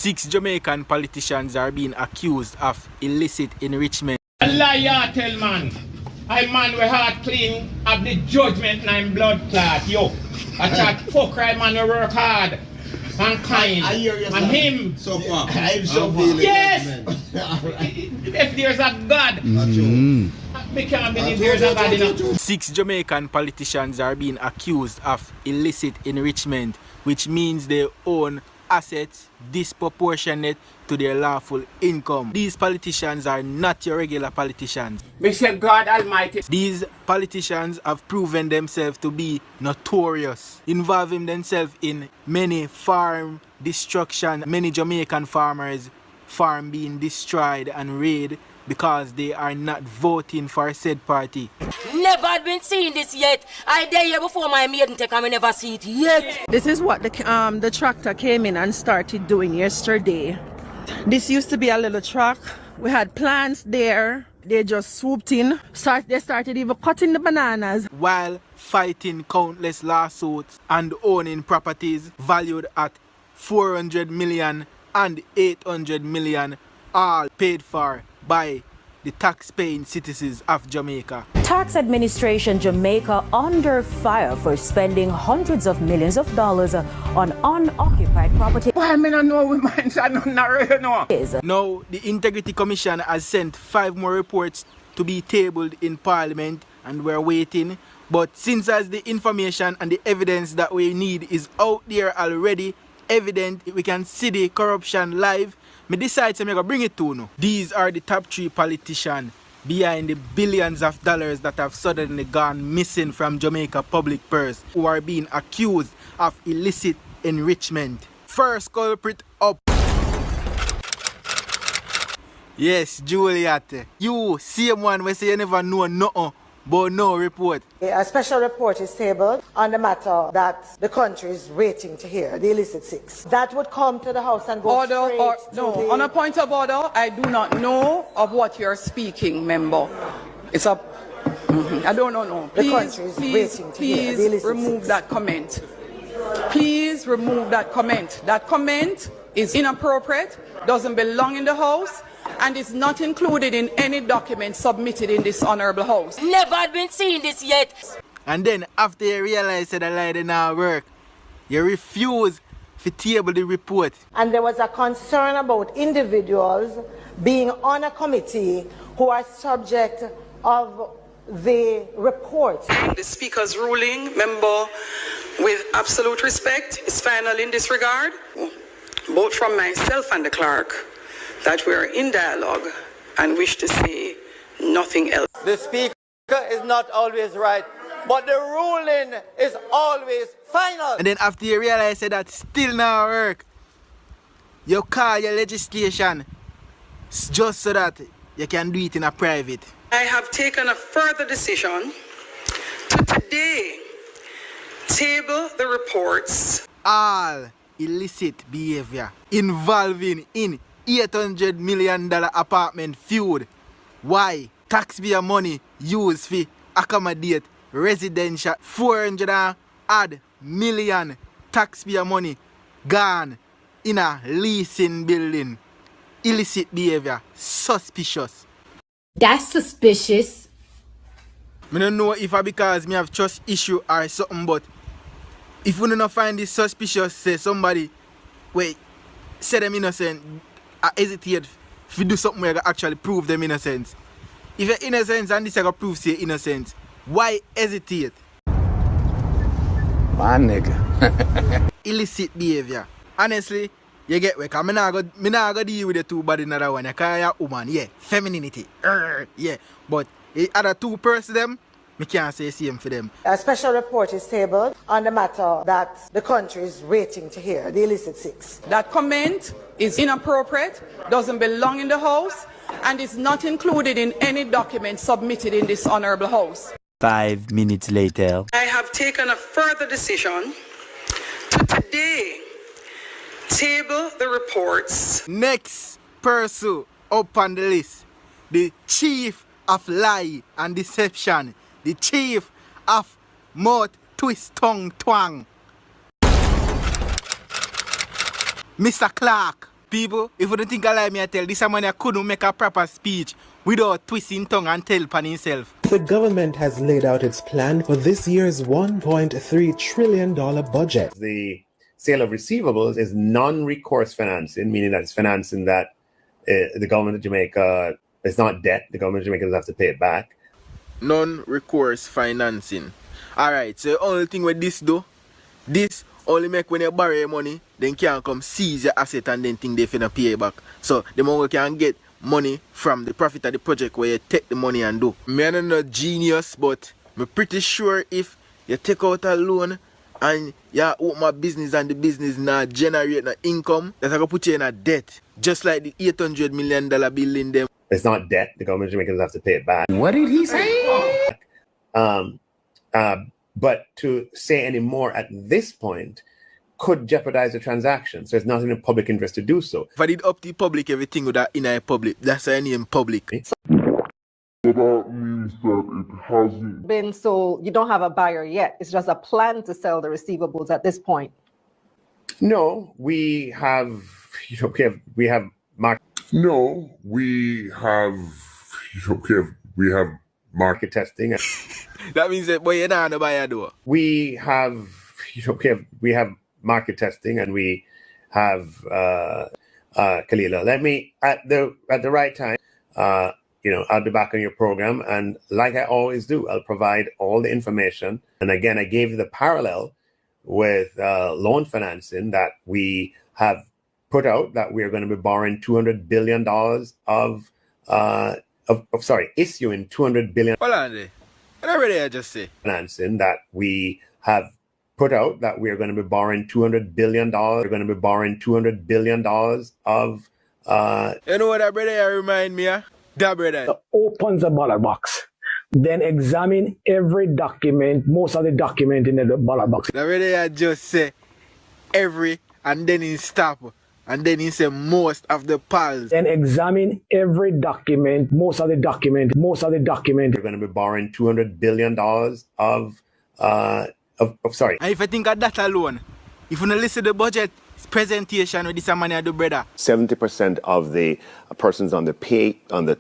6 Jamaican politicians are being accused of illicit enrichment. A liar tell man. I man we heart clean of the judgment and blood clot. Yo. I chat fuck right man we work hard and kind. I hear you, and him. So far. I'm so far. Yes! If there's a God. We can't believe there's a God enough. 6 Jamaican politicians are being accused of illicit enrichment, which means they own assets disproportionate to their lawful income. These politicians are not your regular politicians. We say God Almighty. These politicians have proven themselves to be notorious, involving themselves in many farm destruction, many Jamaican farmers' farm being destroyed and raided because they are not voting for said party. Never had been seeing this yet. I dare here before my maiden take and we never see it yet. This is what the tractor came in and started doing yesterday. This used to be a little truck. We had plants there. They just swooped in. They started even cutting the bananas. While fighting countless lawsuits and owning properties valued at 400 million and 800 million, all paid for by the tax-paying citizens of Jamaica. Tax Administration Jamaica under fire for spending hundreds of millions of dollars on unoccupied property. Why me not know we mind? I don't really know. Now, the Integrity Commission has sent 5 more reports to be tabled in Parliament and we're waiting. But since as the information and the evidence that we need is out there already, evident, we can see the corruption live, me decide to bring it to you. These are the top 3 politicians behind the billions of dollars that have suddenly gone missing from Jamaica public purse, who are being accused of illicit enrichment. First culprit up. Yes, Juliet. You, same one we say you never know nothing, but no report. A special report is tabled on the matter that the country is waiting to hear, the illicit 6. That would come to the House and go On a point of order, I do not know of what you're speaking, member. It's a... I don't know. No. The country is waiting to hear, the illicit 6. Remove that comment. Please remove that comment. That comment is inappropriate, doesn't belong in the House, and is not included in any document submitted in this honorable House. Never had been seeing this yet. And then after you realize that the lie did not work, you refuse to table the report. And there was a concern about individuals being on a committee who are subject of the report. The Speaker's ruling, member, with absolute respect, is final in this regard, both from myself and the clerk, that we are in dialogue and wish to say nothing else. The Speaker is not always right, but the ruling is always final. And then after you realize that still not work, you call your legislation just so that you can do it in a private. I have taken a further decision to today table the reports. All illicit behavior involving in $800 million apartment feud. Why? Taxpayer money used for accommodate residential 400 odd million taxpayer money gone in a leasing building. Illicit behavior. Suspicious. That's suspicious. I don't know if I because me have trust issue or something, but if we don't find this suspicious, say somebody wait, say them innocent, I hesitate to do something where I actually prove them innocence. If you're innocent and this I can prove say innocent, why hesitate? My nigga. Illicit behavior. Honestly, you get where I'm not gonna deal with the two body in another one. You call your woman, yeah, femininity. Yeah. But the other two person them, I can't say same for them. A special report is tabled on the matter that the country is waiting to hear, the illicit 6. That comment is inappropriate, doesn't belong in the House, and is not included in any document submitted in this honorable House. 5 minutes later. I have taken a further decision to today table the reports. Next person up on the list, the chief of lie and deception, the chief of mouth twist tongue twang, Mr. Clark. People, if you don't think I lie, me I tell this man I couldn't make a proper speech without twisting tongue and tell upon himself. The government has laid out its plan for this year's $1.3 trillion budget. The sale of receivables is non-recourse financing, meaning that it's financing that the government of Jamaica, it's not debt, the government of Jamaica doesn't have to pay it back. Non-recourse financing. Alright, so the only thing with this though, this only make when you borrow your money, then can come seize your asset and then think they finna pay you back. So the money can get money from the profit of the project where you take the money and do. Me I'm not genius, but I'm pretty sure if you take out a loan and you open a business and the business not generate no income, that's gonna put you in a debt. Just like the $800 million bill in them. It's not debt, the government of Jamaica doesn't have to pay it back. What did he say? But to say any more at this point could jeopardize the transaction. So it's not in the public interest to do so. If I did up the public, everything would have in a public. That's why I name public. So that means that it hasn't been sold. You don't have a buyer yet. It's just a plan to sell the receivables at this point. No, we have market. No, we have market testing. That means that boy, you're not a buyer though. We have market testing, and we have Kalila. Let me at the right time. I'll be back on your program, and like I always do, I'll provide all the information. And again, I gave you the parallel with loan financing that we have put out, that we are going to be borrowing $200 billion issuing $200 billion. Hold on there. What already I just say? Financing that we have put out, that we are going to be borrowing $200 billion. We're going to be borrowing $200 billion of. You know what that brother remind me of? That brother. Opens the ballot box. Then examine every document, most of the document in the ballot box. That brother I just say every, and then he stop. And then he said most of the pals. Then examine every document, most of the document. We're going to be borrowing $200 billion of sorry. And if I think of that alone, if you listen to the budget presentation with this money do brother. 70% of the persons on the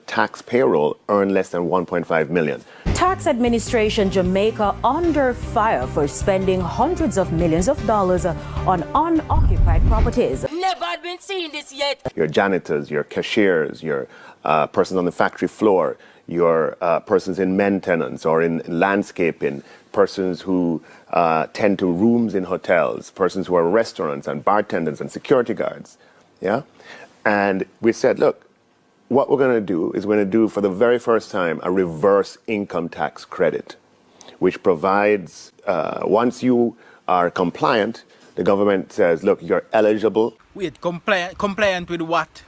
tax payroll earn less than 1.5 million. Tax Administration Jamaica under fire for spending hundreds of millions of dollars on unoccupied properties. Never had been seeing this yet. Your janitors, your cashiers, your persons on the factory floor, your persons in maintenance or in landscaping, persons who tend to rooms in hotels, persons who are restaurants and bartenders and security guards. Yeah? And we said, look, what we're going to do is we're going to do for the very first time a reverse income tax credit, which provides, once you are compliant, the government says, look, you're eligible. Wait, compliant with what?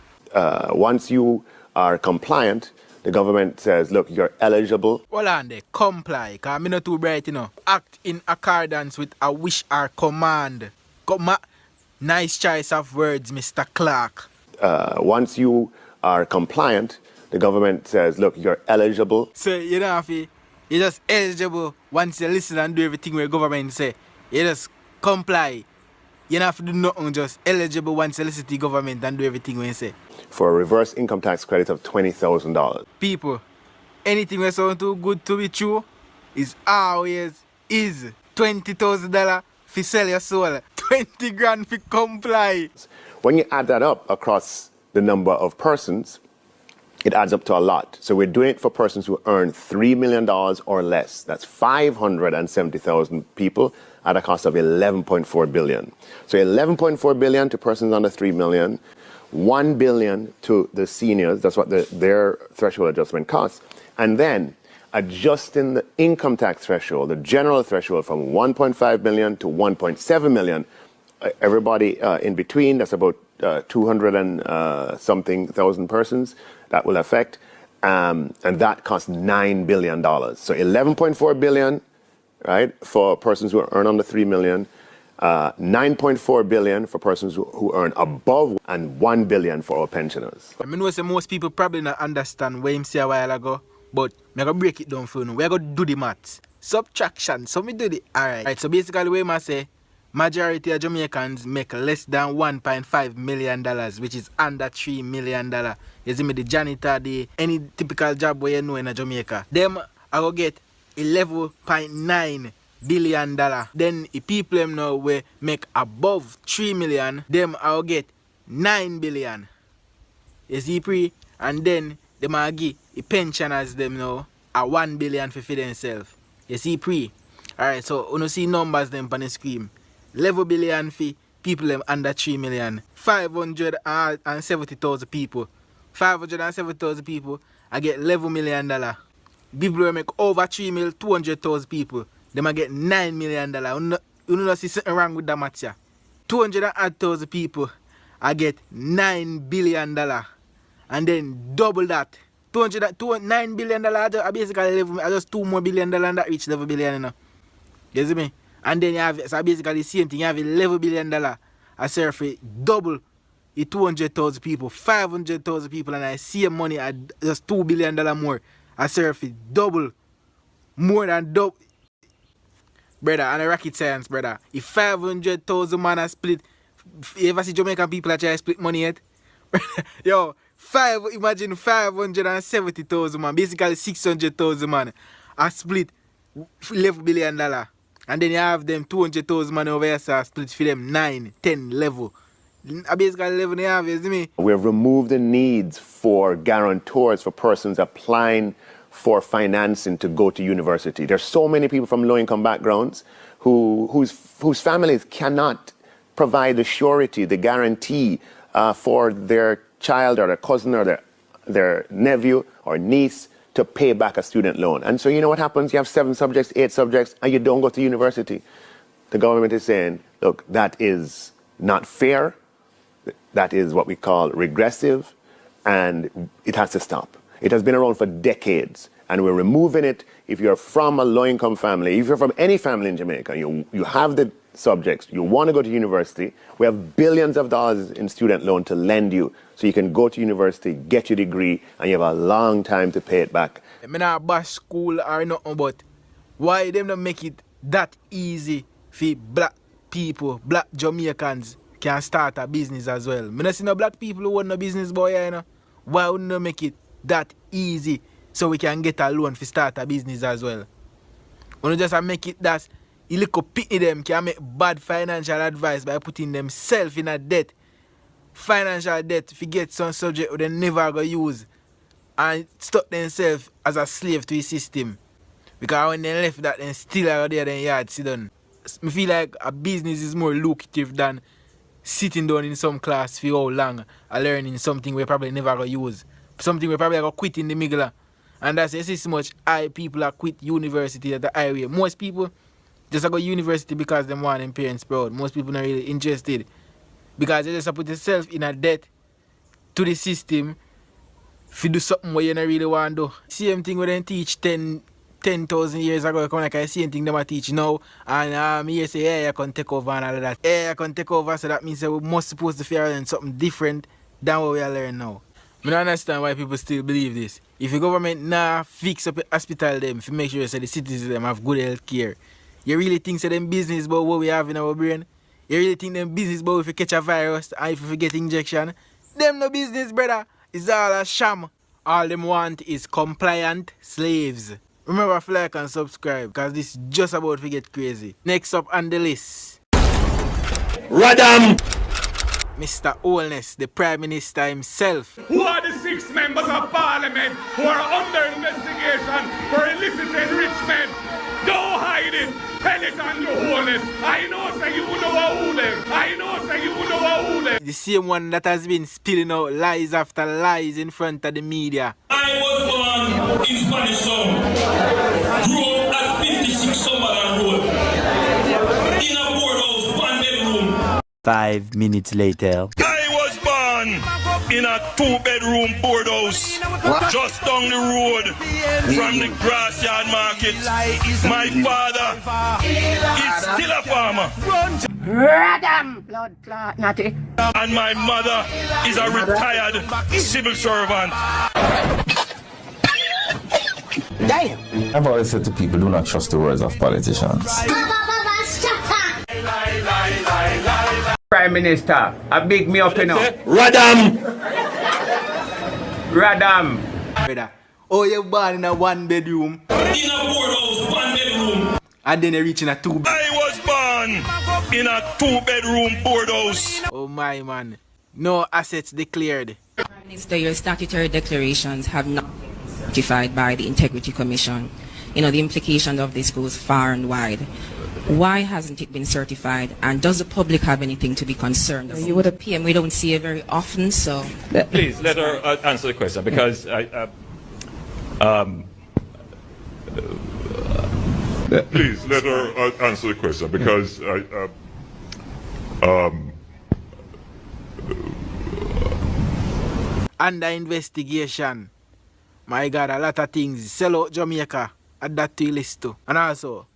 Once you are compliant, the government says, look, you're eligible. Hold on there, comply, because I'm not too bright, Act in accordance with a wish or command. Nice choice of words, Mr. Clark. Once you are compliant, the government says, look, you're eligible. So, you're just eligible once you listen and do everything where government say. You just comply. You don't have to do nothing, just eligible once you listen to the government and do everything when you say. For a reverse income tax credit of $20,000. People, anything that sounds too good to be true is always is $20,000 for sell your soul, 20 grand for comply. When you add that up across the number of persons, it adds up to a lot. So we're doing it for persons who earn $3 million or less. That's 570,000 people at a cost of $11.4 billion. So $11.4 billion to persons under $3 million, $1 billion to the seniors. That's what their threshold adjustment costs. And then adjusting the income tax threshold, the general threshold, from 1.5 million to 1.7 million. Everybody in between, that's about 200 and something thousand persons that will affect. And that costs $9 billion. So 11.4 billion, right, for persons who earn under 3 million, 9.4 billion for persons who earn above, and 1 billion for our pensioners. I know most people probably not understand what him say a while ago, but I'm going to break it down for you. We're going to do the maths. Subtraction. So me do the alright. So basically what I say, Majority of Jamaicans make less than $1.5 million, which is under $3 million. You see me, the janitor, any typical job where you know in Jamaica. Them I go get $11.9 billion. Then the people them now we make above 3 million, them I go get 9 billion. You see pre? And then them I give the pensioners them now a 1 billion for themselves. You see pre? Alright, so you see numbers them on the screen. 11 billion for people them under 3 million. 570,000 people. 570,000 people, I get $11 million. People who make over 3 million, 200,000 people, them I get $9 million. You know see something wrong with that math here. 200,000 people, I get $9 billion. And then double that. $9 billion, I basically just $2 more billion and that reach $11 billion. You know? You see me? And then you have, so basically the same thing, you have $11 billion. I serve for double the 200,000 people, 500,000 people, and I see money at just $2 billion more. I serve for double, more than double. Brother, and a rocket science, brother. If 500,000 man are split, you ever see Jamaican people that try to split money yet? Yo, imagine 570,000 man, basically 600,000 man, are split $11 billion. And then you have them 200,000 man over here, so split for them 9, 10 level. I basically 11 you have, you see me? We have removed the needs for guarantors for persons applying for financing to go to university. There's so many people from low-income backgrounds whose families cannot provide the surety, the guarantee for their child or their cousin or their nephew or niece to pay back a student loan. And so you know what happens? You have 7 subjects, 8 subjects, and you don't go to university. The government is saying, look, that is not fair. That is what we call regressive, and it has to stop. It has been around for decades, and we're removing it. If you're from a low-income family, if you're from any family in Jamaica, you have the subjects, you want to go to university, we have billions of dollars in student loan to lend you so you can go to university, get your degree, and you have a long time to pay it back. I mean, not bash school or nothing, but why them not make it that easy for black people, black Jamaicans can start a business as well? I don't see no black people who want no business, boy, you know. Why wouldn't they make it that easy so we can get a loan for start a business as well? We just make it that a little pitney them can make bad financial advice by putting themselves in a debt. Financial debt to get some subject they never go use and stuck themselves as a slave to the system. Because when they left that, then still out there, then yard sit down. I feel like a business is more lucrative than sitting down in some class for how long and learning something we probably never go use. Something we probably go quit in the middle. And that's so much people are quit university at the highway. Most people just go university because they want their parents proud. Most people not really interested. Because they just put themselves in a debt to the system if you do something where you don't really want to do. Same thing when they teach 10,000 years ago, come like the same thing they teach now. And here say, yeah, you can take over and all of that. Yeah, you can take over, so that means that we must supposed to figure out something different than what we are learning now. I don't understand why people still believe this. If the government fix up the hospital them, if you make sure that the citizens them have good health care, you really think so them business about what we have in our brain? You really think them business about if you catch a virus and if you get injection? Them no business, brother. It's all a sham. All them want is compliant slaves. Remember to like and subscribe because this is just about to get crazy. Next up on the list, Radam! Mr. Holness, the Prime Minister himself. Who are the 6 members of Parliament who are under investigation for illicit enrichment? Don't hide it. Tell it on the Holness. I know say you know who them. I know say you know who them. The same one that has been spilling out lies after lies in front of the media. I was born in Spanish Town. Grew up at 56 Summerland Road. In a boardhouse, 1 bedroom. 5 minutes later. I was born in a 2-bedroom boardhouse just down the road from the Grassyard Market. My father is still a farmer. Radam! Blood clot, natty. And my mother is a retired civil servant. I've always said to people, do not trust the words of politicians. Prime Minister, a big me up, you know. Radam! Radam. Brother, oh, you're born in a 1-bedroom. In a boardhouse, 1 bedroom. And then you reach in a 2-bedroom. I was born in a 2-bedroom boardhouse. Oh my man. No assets declared. Minister, your statutory declarations have not been certified by the Integrity Commission. You know, the implication of this goes far and wide. Why hasn't it been certified? And does the public have anything to be concerned about? You would appear, and we don't see it very often, so... Please, let her answer the question, because Please let her answer the question because Under investigation. My God, a lot of things. Sell out Jamaica. Add that to your list too. And also,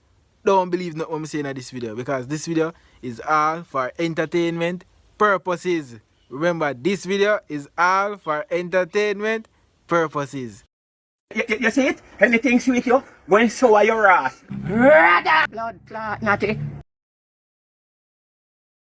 don't believe what I'm saying in this video, because this video is all for entertainment purposes. Remember, this video is all for entertainment purposes. You see it? Anything sweet you? When so are your ass. Blood clot, natty.